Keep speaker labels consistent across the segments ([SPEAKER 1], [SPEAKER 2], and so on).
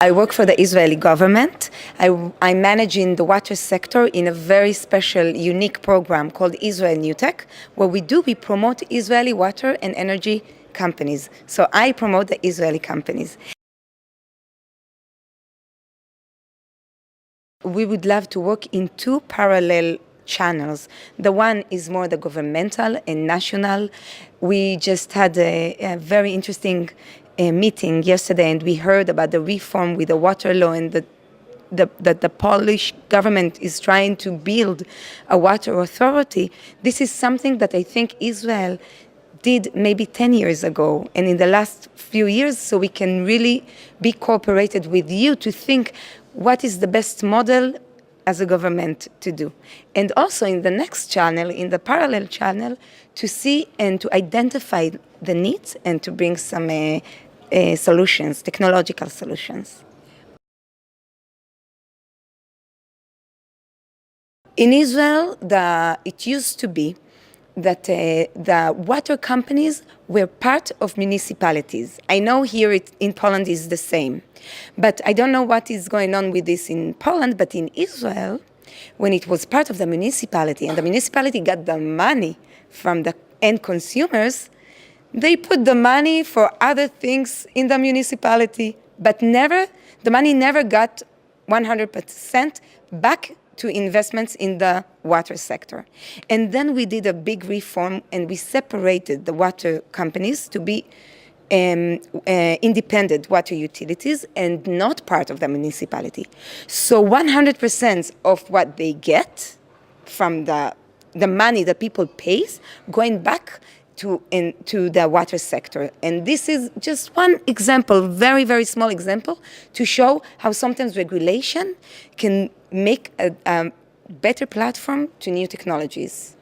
[SPEAKER 1] I work for the Israeli government. I'm managing the water sector in a very special, unique program called Israel NewTech. What we promote Israeli water and energy companies. So I promote the Israeli companies. We would love to work in two parallel channels. The one is more the governmental and national. We just had a very interesting meeting yesterday, and we heard about the reform with the water law and that the Polish government is trying to build a water authority. This is something that I think Israel did maybe 10 years ago and in the last few years, so we can really be cooperated with you to think what is the best model as a government to do. And also in the next channel, in the parallel channel, to see and to identify the needs and to bring some solutions, technological solutions. In Israel, it used to be that the water companies were part of municipalities. I know here in Poland is the same, but I don't know what is going on with this in Poland, but in Israel, when it was part of the municipality and the municipality got the money from the end consumers, they put the money for other things in the municipality, but the money never got 100% back to investments in the water sector. And then we did a big reform and we separated the water companies to be independent water utilities and not part of the municipality. So 100% of what they get from the money that people pays going back to the water sector. And this is just one example, very, very small example, to show how sometimes regulation can make a better platform to new technologies.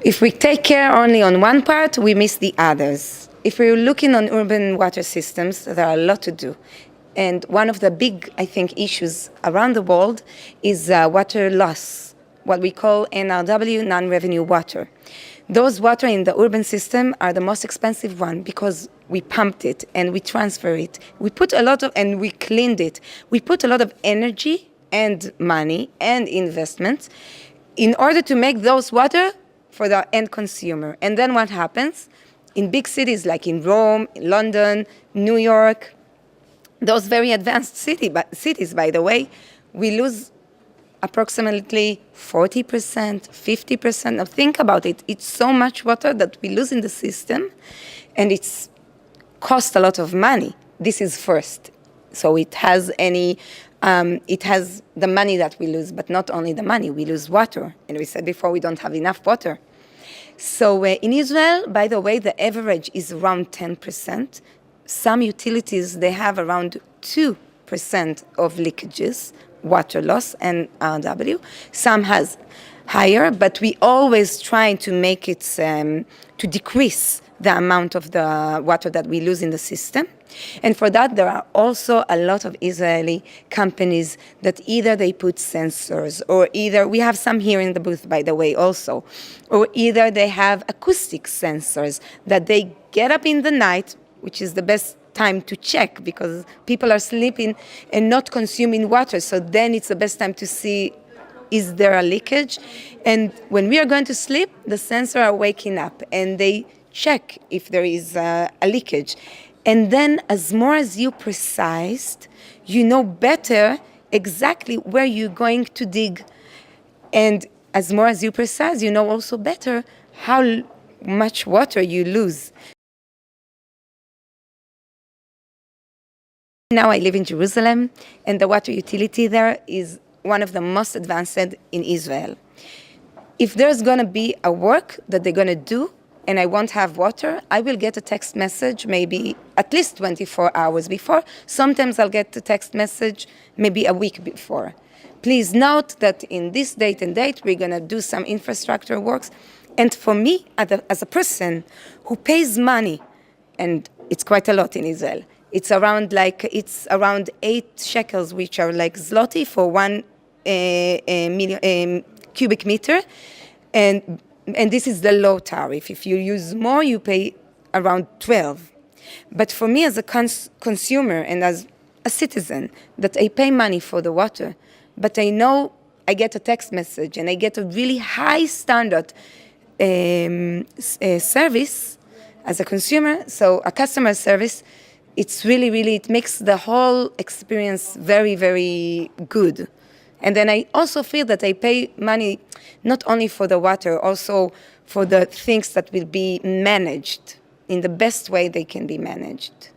[SPEAKER 1] If we take care only on one part, we miss the others. If we're looking on urban water systems, there are a lot to do. And one of the big, I think, issues around the world is water loss, what we call NRW, non-revenue water. Those water in the urban system are the most expensive one because we pumped it and we transfer it. We put and we cleaned it. We put a lot of energy and money and investment in order to make those water for the end consumer. And then what happens? In big cities like in Rome, London, New York, those very advanced cities, by the way, we lose approximately 40%, 50%. Now think about it. It's so much water that we lose in the system, and it's cost a lot of money. This is first. So it has the money that we lose, but not only the money, we lose water. And we said before, we don't have enough water. So in Israel, by the way, the average is around 10%. Some utilities, they have around 2% of leakages, water loss and RW. Some has higher, but we always try to make it, to decrease the amount of the water that we lose in the system. And for that, there are also a lot of Israeli companies that either they put sensors, or either, we have some here in the booth, by the way, also, or either they have acoustic sensors that they get up in the night, which is the best time to check because people are sleeping and not consuming water. So then it's the best time to see, is there a leakage? And when we are going to sleep, the sensors are waking up and they check if there is a leakage. And then as more as you precise, you know better exactly where you're going to dig. And as more as you precise, you know also better how much water you lose. Now I live in Jerusalem, and the water utility there is one of the most advanced in Israel. If there's going to be a work that they're going to do, and I won't have water, I will get a text message maybe at least 24 hours before. Sometimes I'll get the text message maybe a week before. Please note that in this date and date, we're going to do some infrastructure works. And for me, as a person who pays money, and it's quite a lot in Israel, it's around 8 shekels, which are like zloty for 1 cubic meter. And this is the low tariff. If you use more, you pay around 12. But for me as a consumer and as a citizen, that I pay money for the water, but I know I get a text message and I get a really high standard service as a consumer, so a customer service, it's really, it makes the whole experience very, very good. And then I also feel that I pay money not only for the water, also for the things that will be managed in the best way they can be managed.